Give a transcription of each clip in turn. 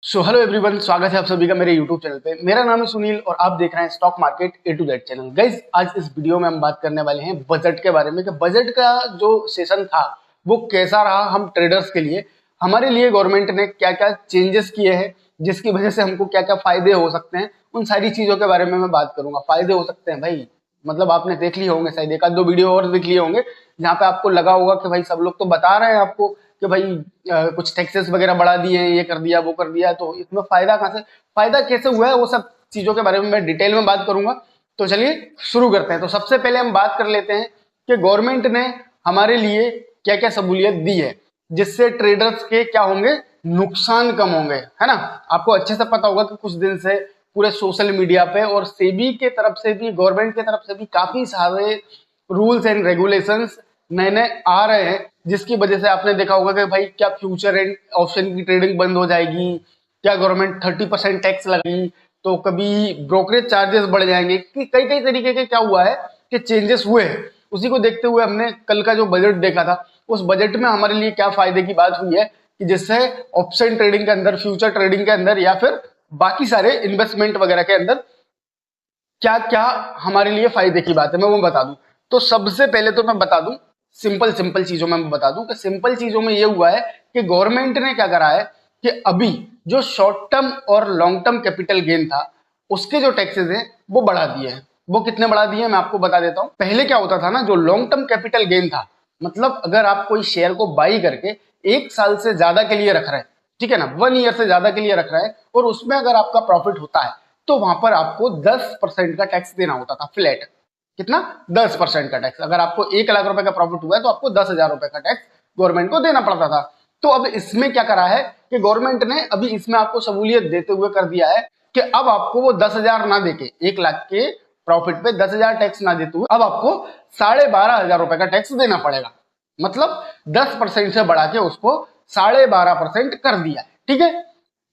Hello everyone, स्वागत है आप सभी का मेरे यूट्यूब चैनल पे। मेरा नाम है सुनील और आप देख रहे हैं stock market A to Z channel. Guys, आज इस वीडियो में हम बात करने वाले हैं बजट के बारे में कि बजट का जो सेशन था वो कैसा रहा हम ट्रेडर्स के लिए। हमारे लिए गवर्नमेंट ने क्या क्या चेंजेस किए हैं जिसकी वजह से हमको क्या क्या फायदे हो सकते हैं, उन सारी चीजों के बारे में मैं बात करूंगा। फायदे हो सकते हैं भाई, मतलब आपने देख लिए होंगे, शायद एक आध दो वीडियो और देख लिए होंगे जहाँ पे आपको लगा होगा कि भाई सब लोग तो बता रहे हैं आपको कि भाई कुछ टैक्सेस वगैरह बढ़ा दिए हैं, ये कर दिया वो कर दिया, तो इसमें फायदा कहाँ से, फायदा कैसे हुआ है, वो सब चीजों के बारे में मैं डिटेल में बात करूंगा। तो चलिए शुरू करते हैं। तो सबसे पहले हम बात कर लेते हैं कि गवर्नमेंट ने हमारे लिए क्या क्या सहूलियत दी है जिससे ट्रेडर्स के क्या होंगे, नुकसान कम होंगे, है ना। आपको अच्छे से पता होगा कि कुछ दिन से पूरे सोशल मीडिया पे और सेबी के तरफ से भी, गवर्नमेंट के तरफ से भी काफी सारे रूल्स एंड रेगुलेशंस नए नए आ रहे हैं जिसकी वजह से आपने देखा होगा कि भाई क्या फ्यूचर एंड ऑप्शन की ट्रेडिंग बंद हो जाएगी, क्या गवर्नमेंट 30% टैक्स लगेगी, तो कभी ब्रोकरेज चार्जेस बढ़ जाएंगे, कि कई कई तरीके के क्या हुआ है कि चेंजेस हुए हैं। उसी को देखते हुए हमने कल का जो बजट देखा था, उस बजट में हमारे लिए क्या फायदे की बात हुई है कि जिससे ऑप्शन ट्रेडिंग के अंदर, फ्यूचर ट्रेडिंग के अंदर या फिर बाकी सारे इन्वेस्टमेंट वगैरह के अंदर क्या क्या हमारे लिए फायदे की बात है मैं वो बता दूं। तो सबसे पहले तो मैं बता दूं, सिंपल सिंपल चीजों में मैं बता दूं कि सिंपल चीजों में ये हुआ है कि गवर्नमेंट ने क्या करा है कि अभी जो शॉर्ट टर्म और लॉन्ग टर्म कैपिटल गेन था उसके जो टैक्सेस हैं वो बढ़ा दिए हैं। वो कितने बढ़ा दिए हैं मैं आपको बता देता हूं। पहले क्या होता था ना, जो लॉन्ग टर्म कैपिटल गेन था, मतलब अगर आप कोई शेयर को बाई करके 1 साल से ज्यादा के लिए रख रहे हैं, ठीक है ना, 1 ईयर से ज्यादा के लिए रख रहा है, और उसमें अगर आपका प्रॉफिट होता है तो वहां पर आपको 10% का टैक्स देना होता था, फ्लैट। कितना? 10% का टैक्स। अगर आपको 1 लाख रुपए का प्रॉफिट हुआ है तो आपको 10,000 रुपए का टैक्स गवर्नमेंट को देना पड़ता था। तो अब इसमें क्या करा है कि गवर्नमेंट ने अभी इसमें आपको सहूलियत देते हुए कर दिया है कि अब आपको वो 10,000 ना देके, 1 लाख के प्रॉफिट पे 10,000 टैक्स ना देते हुए अब आपको 12,500 रुपए का टैक्स देना पड़ेगा। मतलब 10% से बढ़ा के उसको 12.5% कर दिया है, ठीक है।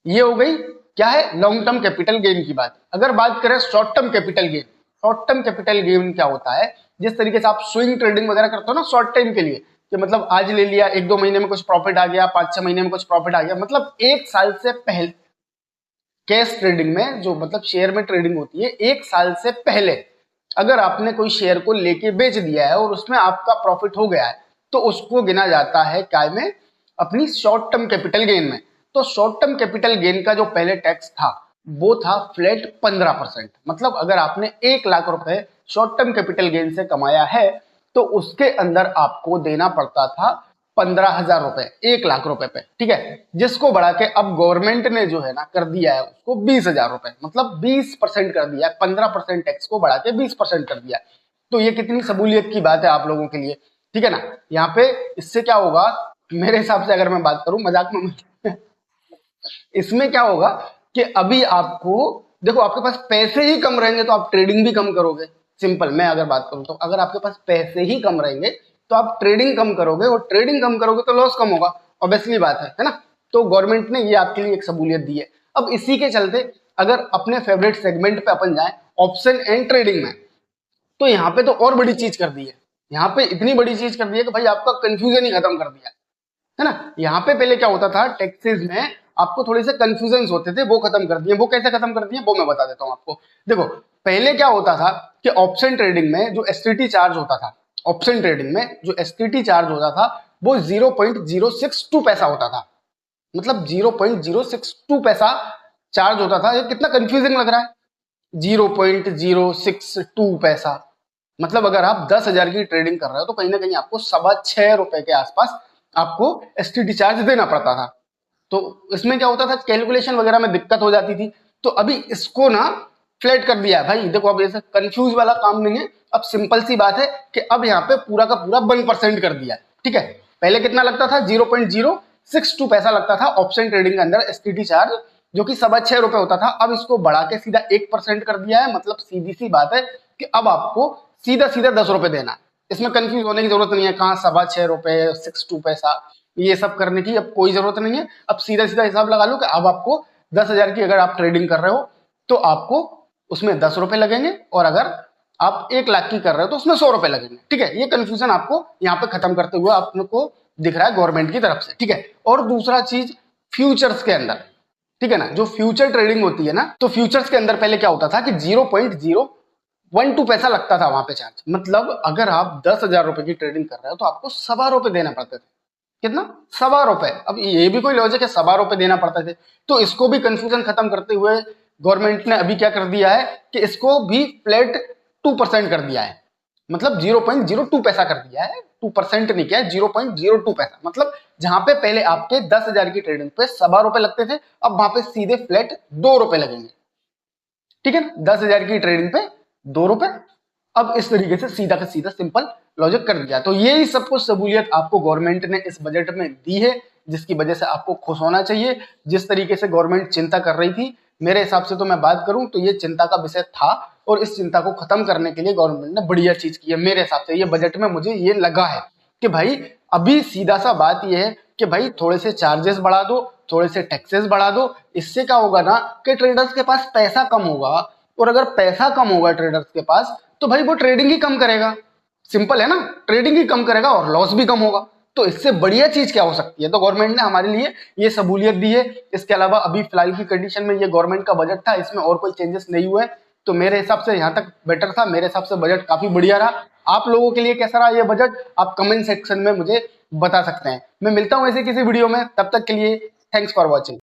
ये हो गई क्या है, लॉन्ग टर्म कैपिटल गेन की बात। अगर बात करें short term capital gain, short term capital gain क्या होता है, जिस तरीके से आप स्विंग ट्रेडिंग वगैरह करते हो ना शॉर्ट टाइम के लिए, कि मतलब आज ले लिया, 1-2 महीने में कुछ प्रॉफिट आ गया, 5-6 महीने में कुछ प्रॉफिट आ गया, मतलब 1 साल से पहले कैश ट्रेडिंग में, जो मतलब शेयर में ट्रेडिंग होती है, 1 साल से पहले अगर आपने कोई शेयर को लेके बेच दिया है और उसमें आपका प्रॉफिट हो गया है तो उसको गिना जाता है काय में, अपनी शॉर्ट टर्म कैपिटल गेन में। तो शॉर्ट टर्म कैपिटल गेन का जो पहले टैक्स था वो था फ्लैट 15%। मतलब अगर आपने 1 लाख रुपए शॉर्ट टर्म कैपिटल गेन से कमाया है तो उसके अंदर आपको देना पड़ता था 15,000 रुपए 1 लाख रुपए पे, ठीक है। जिसको बढ़ा के अब गवर्नमेंट ने जो है ना कर दिया है उसको 20,000 रुपए, मतलब 20% कर दिया है। 15% टैक्स को बढ़ा के 20% कर दिया है। तो ये कितनी सहूलियत की बात है आप लोगों के लिए, ठीक है ना। यहाँ पे इससे क्या होगा, मेरे हिसाब से अगर मैं बात करूं, मजाक में इसमें क्या होगा कि अभी आपको देखो, आपके पास पैसे ही कम रहेंगे तो आप ट्रेडिंग भी कम करोगे। सिंपल मैं अगर बात करूं तो अगर आपके पास पैसे ही कम रहेंगे तो आप ट्रेडिंग कम करोगे, और ट्रेडिंग कम करोगे तो लॉस कम होगा, ऑब्वियसली बात है ना। तो गवर्नमेंट ने ये आपके लिए एक सहूलियत दी है। अब इसी के चलते अगर अपने फेवरेट सेगमेंट पे अपन जाए, ऑप्शन एंड ट्रेडिंग में, तो यहाँ पे तो और बड़ी चीज कर दी है। यहाँ पे इतनी बड़ी चीज कर दी है कि भाई आपका कंफ्यूजन ही खत्म कर दिया है ना। यहाँ पे पहले क्या होता था, टैक्सेस में आपको थोड़े से कंफ्यूजन होते थे, वो खत्म कर दिए। वो कैसे खत्म कर दिए वो मैं बता देता हूँ आपको। देखो, पहले क्या होता था कि ऑप्शन ट्रेडिंग में जो एसटीटी चार्ज होता था, ऑप्शन ट्रेडिंग में जो एसटीटी चार्ज होता था वो 0.062 पैसा होता था। मतलब 0.062 पैसा चार्ज होता था। ये कितना कंफ्यूजिंग लग रहा है, 0.062 पैसा। मतलब अगर आप 10,000 की ट्रेडिंग कर रहे हो तो कहीं ना कहीं आपको 6.25 रुपए के आसपास आपको एसटीडी चार्ज देना पड़ता था। तो इसमें क्या होता था, कैलकुलेशन वगैरह में दिक्कत हो जाती थी। तो अभी इसको ना फ्लैट कर दिया है भाई। देखो, अब ऐसे कंफ्यूज वाला काम नहीं है। अब सिंपल सी बात है कि अब यहाँ पे पूरा का पूरा 1% कर दिया है, ठीक है। पहले कितना लगता था, 0.062 पैसा लगता था ऑप्शन ट्रेडिंग के अंदर एसटीडी चार्ज, जो कि 6.25 रुपए होता था। अब इसको बढ़ा के सीधा 1% कर दिया है। मतलब सीधी सी बात है कि अब आपको सीधा सीधा 10 रुपए देना है। इसमें कंफ्यूज होने की जरूरत नहीं है, कहाँ 6.25 रुपए 62 पैसा, ये सब करने की अब कोई जरूरत नहीं है। अब सीधा सीधा हिसाब लगा लो कि अब आपको 10,000 की अगर आप ट्रेडिंग कर रहे हो तो आपको उसमें 10 रुपए लगेंगे, और अगर आप 1 लाख की कर रहे हो तो उसमें 100 रुपए लगेंगे, ठीक है। ये कंफ्यूजन आपको यहाँ पे खत्म करते हुए आपको दिख रहा है गवर्नमेंट की तरफ से, ठीक है। और दूसरा चीज, फ्यूचर्स के अंदर ठीक है ना। जो फ्यूचर ट्रेडिंग होती है ना, तो फ्यूचर्स के अंदर पहले क्या होता था कि 0.012 पैसा लगता था वहां पे चार्ज। मतलब अगर आप 10,000 रुपए की ट्रेडिंग कर रहे हो तो आपको ₹1.25 देना पड़ते थे। कितना? ₹1.25। अब ये भी कोई लॉजिक है, ₹1.25 देना पड़ते थे। तो इसको भी कंफ्यूजन खत्म करते हुए गवर्नमेंट ने अभी क्या कर दिया है कि इसको भी फ्लैट 2% कर दिया है। मतलब 0.02 पैसा कर दिया है, 2% नहीं किया है, 0.02 पैसा। मतलब जहां पे पहले आपके 10,000 की ट्रेडिंग पे ₹1.25 लगते थे, अब वहां पे सीधे फ्लैट ₹2 लगेंगे। ठीक है ना। 10,000 की ट्रेडिंग पे ₹2। अब इस तरीके से सीधा का सीधा सिंपल लॉजिक कर दिया। तो यही सब कुछ सहूलियत आपको गवर्नमेंट ने इस बजट में दी है, जिसकी वजह से आपको खुश होना चाहिए। जिस तरीके से गवर्नमेंट चिंता कर रही थी, मेरे हिसाब से तो मैं बात करूं तो ये चिंता का विषय था, और इस चिंता को खत्म करने के लिए गवर्नमेंट ने बढ़िया चीज की है। मेरे हिसाब से ये बजट में मुझे ये लगा है कि भाई अभी सीधा सा बात ये है कि भाई थोड़े से चार्जेस बढ़ा दो, थोड़े से टैक्सेस बढ़ा दो। इससे क्या होगा ना कि ट्रेडर्स के पास पैसा कम होगा, और अगर पैसा कम होगा ट्रेडर्स के पास तो भाई वो ट्रेडिंग ही कम करेगा। सिंपल है ना, ट्रेडिंग ही कम करेगा और लॉस भी कम होगा। तो इससे बढ़िया चीज क्या हो सकती है। तो गवर्नमेंट ने हमारे लिए ये सहूलियत दी है। इसके अलावा अभी फिलहाल की कंडीशन में ये गवर्नमेंट का बजट था, इसमें और कोई चेंजेस नहीं हुए। तो मेरे हिसाब से यहाँ तक बेटर था, मेरे हिसाब से बजट काफी बढ़िया रहा। आप लोगों के लिए कैसा रहा ये बजट, आप कमेंट सेक्शन में मुझे बता सकते हैं। मैं मिलता हूं ऐसे किसी वीडियो में, तब तक के लिए थैंक्स फॉर वॉचिंग।